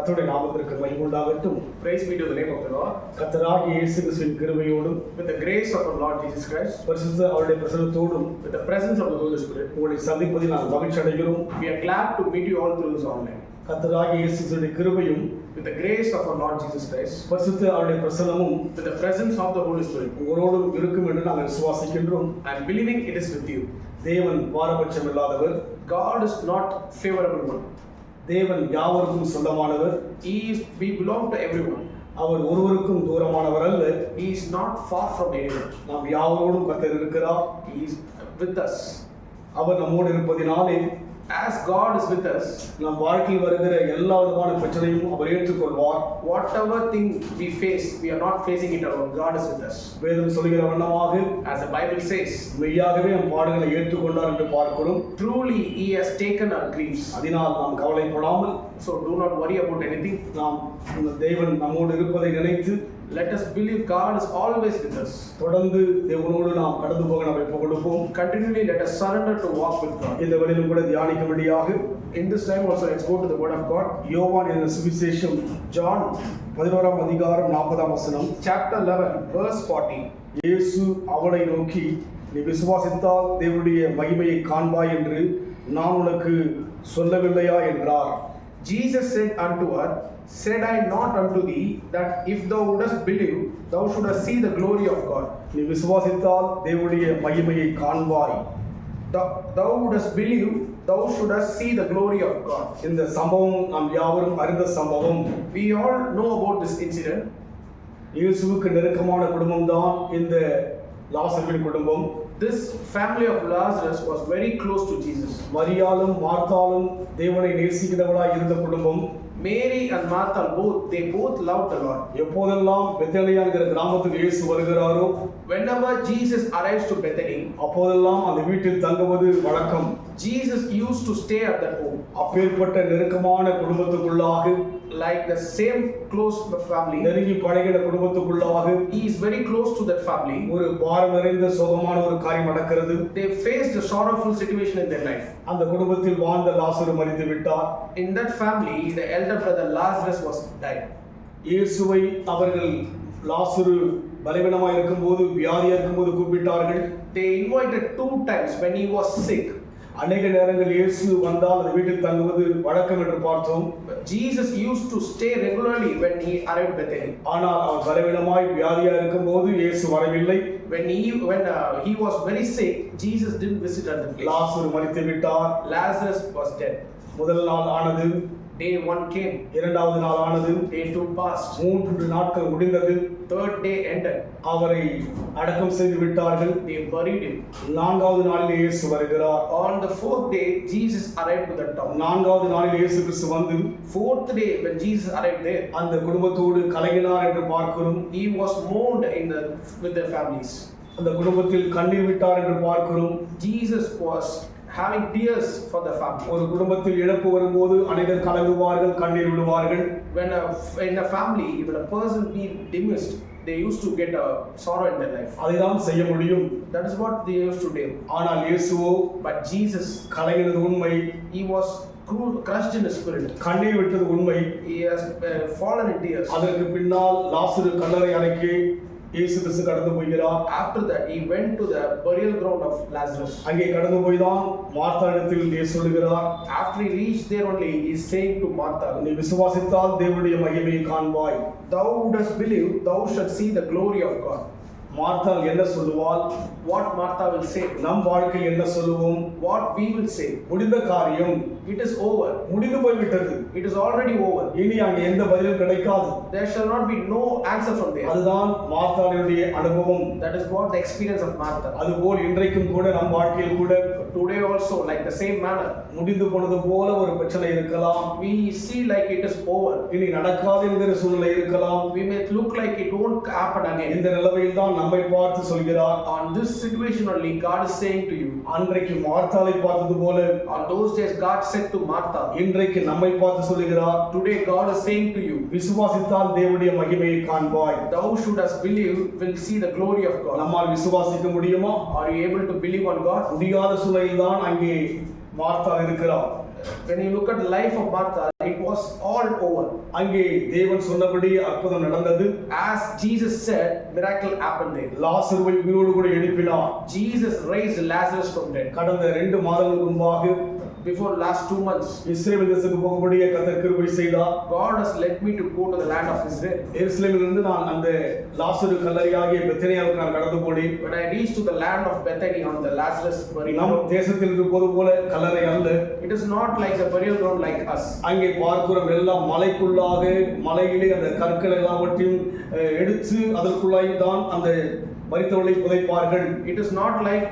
கர்த்தருடைய நாமத்திற்கு மகிமை உண்டாகட்டும். Praise be to the name of the Lord. கர்த்தராகிய இயேசு கிறிஸ்துவின் கிருபையோடும் With the grace of our Lord Jesus Christ, பரிசுத்த அவருடைய பிரசன்னத்தோடும் with the presence of the Holy Spirit, உங்களை சந்திப்பதில் நாங்கள் மகிழ்ச்சி அடைகிறோம். we are glad to meet you all through this online. கர்த்தராகிய இயேசு கிறிஸ்துவின் கிருபையும் With the grace of our Lord Jesus Christ, பரிசுத்த அவருடைய பிரசன்னமும் with the presence of the Holy Spirit, உங்களோடும் இருக்கும் என்று நாங்கள் விசுவாசிக்கின்றோம். I am believing it is with you. தேவன் பாரபட்சம் இல்லாதவர், God is not favorable one. தேவன் யாவருக்கும் சொந்தமானவர், We belong to everyone. அவர் ஒருவருக்கும் தூரமானவர் அல்ல. He is not far from anyone. நாம் யாவரோடும் கர்த்தர் இருக்கிறார். He is with us. அவர் நம்மோடு இருப்பதினாலே As God is with us, நம் வாழ்க்கையில் வருகிற எல்லா விதமான பிரச்சனையும் அவர் ஏற்றுக்கொள்வார். whatever thing we face, we are not facing it alone. God is with us. வேதம் சொல்கிற வண்ணமாக As the Bible says, மெய்யாகவே நம் பாடுகளை ஏற்றுக்கொண்டார் என்று பார்க்கிறோம். truly He has taken our griefs. அதனால் நாம் கவலைப்படாமல் So do not worry about anything. நாம் இந்த தேவன் நம்மோடு இருப்பதை நினைத்து Let us believe God is always with us. தொடர்ந்து தேவனோடு நாம் கடந்து போக நாம் ஒப்புக் கொடுப்போம். Continually let us surrender to walk with God. இந்த வழியிலும் கூட தியானிக்கும்படியாக In this time also let's go to the word of God. யோவான் என்ற சுவிசேஷம் John 11ஆம் அதிகாரம் 40ஆம் வசனம். chapter 11 verse 40. இயேசு அவளை நோக்கி, நீ விசுவாசித்தால் தேவனுடைய மகிமையை காண்பாய் என்று நான் உனக்கு சொல்லவில்லையா என்றார். Jesus said unto her, said I not unto thee that if thou wouldest believe, thou shouldest see the glory of God. நீ விசுவாசித்தால் தேவனுடைய மகிமையை காண்பாய். Thou wouldest believe, thou shouldest see the glory of God. இந்த சம்பவம் நாம் யாவரும் அறிந்த சம்பவம். We all know about this incident. இயேசுவுக்கு நெருக்கமான குடும்பம் தான் இந்த லாசருவின் குடும்பம். This family of Lazarus was very close to Jesus. மரியாளும் மார்த்தாளும் தேவனை நேசிக்கிறவளாய் இருந்த குடும்பம். Mary and Martha they both loved the Lord. எப்போதெல்லாம் பெத்தனியா என்கிற கிராமத்துக்கு இயேசு வருகிறாரோ, whenever Jesus arrives to Bethany, அப்போதெல்லாம் அந்த வீட்டில் தங்குவது வழக்கம். Jesus used to stay at that home. அப்பேற்பட்ட நெருக்கமான குடும்பத்துக்குள்ளாக, like the same close family, நெருங்கி பழகின குடும்பத்துக்குள்ளாக he is very close to that family. ஒரு பாரம் நிறைந்த சோகமான ஒரு காரியம் நடக்கிறது. They faced a sorrowful situation in their life. அந்த குடும்பத்தில் வாழ்ந்த லாசரு மரித்து விட்டார். In that family, the elder brother Lazarus was died. இயேசுவை அவர்கள் லாசரு பலவீனமாக இருக்கும்போது, வியாதியாக இருக்கும்போது கூப்பிட்டார்கள். They invited 2 times when he was sick. அநேக நேரங்கள் இயேசு வந்தால் அந்த வீட்டில் தங்குவது வழக்கம் என்று பார்த்தோம். Jesus used to stay regularly when he arrived Bethany. ஆனால் அவர் பலவீனமாய் வியாதியாக இருக்கும்போது இயேசு வரவில்லை. When he was very sick, Jesus didn't visit at the place. லாசரு மரித்து விட்டார். Lazarus was dead. முதல் நாள் ஆனது, Day 1 came. இரண்டாவது நாள் ஆனது, Day 2 passed. 3 நாட்கள் முடிந்தது. Third day ended. அவரை அடக்கம் செய்து விட்டார்கள். They buried him. 4வது நாளில் இயேசு வருகிறார். On the 4th day, Jesus arrived to that town. 4வது நாளில் இயேசு கிறிஸ்து வந்து 4th day, when Jesus arrived there, அந்த குடும்பத்தோடு கலங்கினார் என்று பார்க்கிறோம். he was mourned with their families. அந்த குடும்பத்தில் கண்ணீர் விட்டார் என்று பார்க்கிறோம். Jesus was having tears for the family. ஒரு குடும்பத்தில் இழப்பு வரும்போது அனைவர் கலங்குவார்கள், கண்ணீர் விடுவார்கள். In a family, when a person be dismissed, they used to get a sorrow in their life. அதைதான் செய்ய முடியும். That is what they used to do. ஆனால் இயேசுவோ But Jesus, கலங்கினது உண்மை, he was crushed in his spirit. கண்ணீர் விட்டது உண்மை. He has fallen in tears. அதற்கு பின்னால் லாசரு கல்லறை அறைக்கு இயேசு கிறிஸ்து கடந்து போகிறார். After that, he went to the burial ground of Lazarus. அங்கே கடந்து போய் தான் மார்த்தாளிடத்தில் இயேசு சொல்கிறார். After he reached there only, he is saying to Martha, நீ விசுவாசித்தால் தேவனுடைய மகிமையை காண்பாய். thou wouldest believe, thou shalt see the glory of God. மார்த்தாள் என்ன சொல்லுவாள்? What Martha will say, நம் வாழ்க்கையில் என்ன சொல்லுவோம்? what we will say, முடிந்த காரியம் it is over. முடிந்து போய்விட்டது. It is already over. இனி அங்கே எந்த பதிலும் கிடைக்காது. There shall not be no answer from there. அதுதான் மார்த்தாளுடைய அனுபவம். That is what the experience of Martha. அதுபோல் இன்றைக்கும் கூட நம் வாழ்க்கையில் கூட Today also, like the same manner, முடிந்து போனது போல ஒரு பிரச்சனை இருக்கலாம். we see like it is over. இனி நடக்காது என்கிற சூழ்நிலை இருக்கலாம். We may look like it won't happen again. இந்த நிலைமையில் தான் நம்மை பார்த்து சொல்கிறார். On this situation only, God is saying to you. அன்றைக்கு மார்த்தாளை பார்த்தது போல On those days, God said to Martha. இன்றைக்கு நம்மை பார்த்து சொல்கிறார். Today, God is saying to you. விசுவாசித்தால் தேவனுடைய மகிமையை காண்பாய். Thou shouldest believe, will see the glory of God. நம்மால் விசுவாசிக்க முடியுமா? Are you able to believe on God? முடியாத சூழ்நிலையில் தான் அங்கே மார்த்தாள் இருக்கிறார். when you look at the life of Martha, it was all over. அங்கே தேவன் சொன்னபடி அற்புதம் நடந்தது. As Jesus said, miracle happened there. லாசருவை உயிரோடு கூட எழுப்பினார். Jesus raised Lazarus from dead. கடந்த 2 மாதங்களுக்கு முன்பாக Before last 2 months, இஸ்ரவேல் தேசத்துக்கு போகும்படியே கர்த்தர் கிருபை செய்தார். God has led me to go to the land of Israel. எருசலேமிலிருந்து நான் அந்த லாசரு கல்லறையாகிய பெத்தனியாவுக்கு நான் கடந்து போனேன். When I reached to the land of Bethany on the Lazarus burial நம் ground, தேசத்தில் இருப்பது போல கல்லறை அல்ல. it is not like a burial ground like us. அங்கே பார்க்கிறோம் எல்லாம் மலைக்குள்ளாக மலையிலே அந்த கற்கள் எல்லாவற்றையும் எடுத்து அதற்குள்ளாய் தான் அந்த மரித்தவர்களை புதைப்பார்கள். It is not like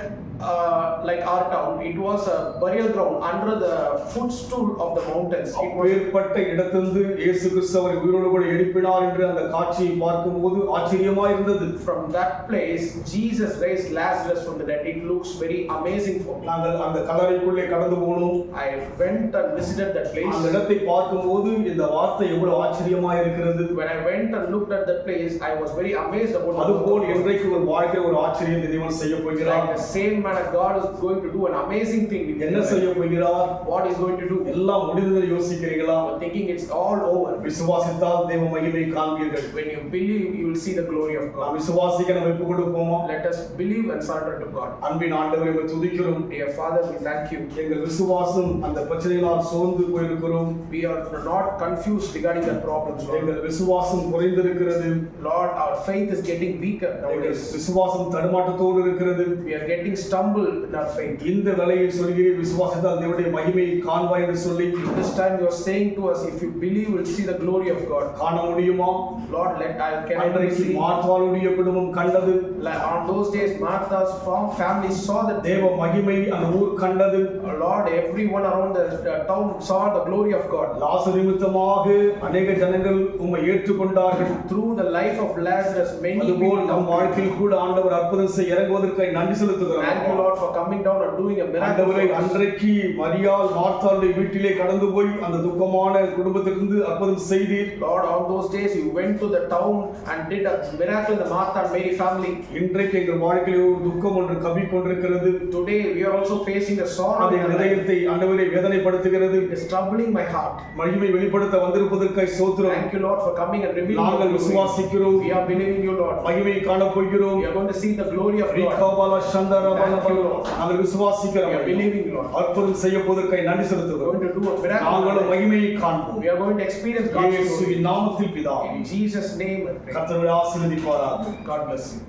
our town. It was a burial ground under the footstool of the mountains. It was அப்பேற்பட்ட இடத்திலிருந்து இயேசு கிறிஸ்து அவரை உயிரோடு கூட எழுப்பினார் என்று அந்த காட்சியை பார்க்கும்போது ஆச்சரியமாக இருந்தது. from that place Jesus raised Lazarus from the dead. It looks very amazing for me. நாங்கள் அந்த கல்லறைக்குள்ளே கடந்து போனோம். I went and visited that place. அந்த இடத்தை பார்க்கும்போது இந்த வார்த்தை எவ்வளவு ஆச்சரியமாக இருக்கிறது. When I went and looked at that place, I was very amazed about அதுபோல் இன்றைக்கு ஒரு வாழ்க்கை ஒரு ஆச்சரியத்தை தேவன் செய்ய போகிறார். the same manner God is going to do an amazing thing. என்ன செய்ய போகிறார்? What is going to do? எல்லாம் முடிந்ததை யோசிக்கிறீங்களா? You're thinking it's all over. விசுவாசித்தால் தேவ மகிமை காண்பீர்கள். When you believe, you will see the glory of God. நாம் விசுவாசிக்க நம்ம ஒப்பு கொடுப்போமா? Let us believe and surrender to God. அன்பின் ஆண்டவரை உம்மை துதிக்கிறோம். Dear Father, we thank you. எங்கள் விசுவாசம் அந்த பிரச்சனைகளால் சோர்ந்து போயிருக்கிறோம். We are not confused regarding the problems, Lord. எங்கள் விசுவாசம் குறைந்திருக்கிறது. Lord, our faith is getting weaker எங்கள் nowadays. விசுவாசம் தடுமாற்றத்தோடு இருக்கிறது. We are getting stumbled in our faith. இந்த வேளையில் சொல்கிறேன் விசுவாசத்தால் தேவனுடைய மகிமையை காண்பாய் என்று சொல்லி This time you are saying to us, if you believe, you will see the glory of God. காண முடியுமா? Lord, can I அன்றைக்கு see? மார்த்தாளுடைய குடும்பம் கண்டது. On those days, Martha's family saw the தேவ மகிமை அந்த ஊர் கண்டது. Lord, everyone around the town saw the glory of God. லாசரு நிமித்தமாக அநேக ஜனங்கள் உம்மை ஏற்றுக்கொண்டார்கள். Through the life of Lazarus, many அதுபோல் people நம் வாழ்க்கையில் கூட ஆண்டவர் அற்புதம் செய்ய இறங்குவதற்காக நன்றி செலுத்துகிறோம். Thank you, Lord, for coming down and doing a miracle. ஆண்டவரே for us. அன்றைக்கு மரியாள் மார்த்தாளுடைய வீட்டிலே கடந்து போய் அந்த துக்கமான குடும்பத்திலிருந்து அற்புதம் செய்தீர். Lord, on those days you went to the town and did a miracle in the Martha and Mary family. இன்றைக்கு எங்கள் வாழ்க்கையில் ஒரு துக்கம் ஒன்று கவ்விக் கொண்டிருக்கிறது. Today we are also facing a sorrow. அது என் இதயத்தை ஆண்டவரே வேதனைப்படுத்துகிறது. It is troubling my heart. மகிமை வெளிப்படுத்த வந்திருப்பதற்காக ஸ்தோத்திரம். Thank you, Lord, for coming and revealing. நாங்கள் விசுவாசிக்கிறோம். We are believing you, Lord. மகிமையை காண போகிறோம். We are going to see the glory of God. ரீகாபாலா சந்தரபாலா Thank you, Lord. நாங்கள் விசுவாசிக்கிறோம். We are believing, Lord. அற்புதம் செய்ய போவதற்காக நன்றி We are செலுத்துகிறோம். going to do a miracle. நாங்களும் மகிமையை காண்போம். We are going to experience God's glory. இயேசுவின் நாமத்தில் பிதாவே. In Jesus' name I pray. கர்த்தர் ஆசீர்வதிப்பாராக. God bless you.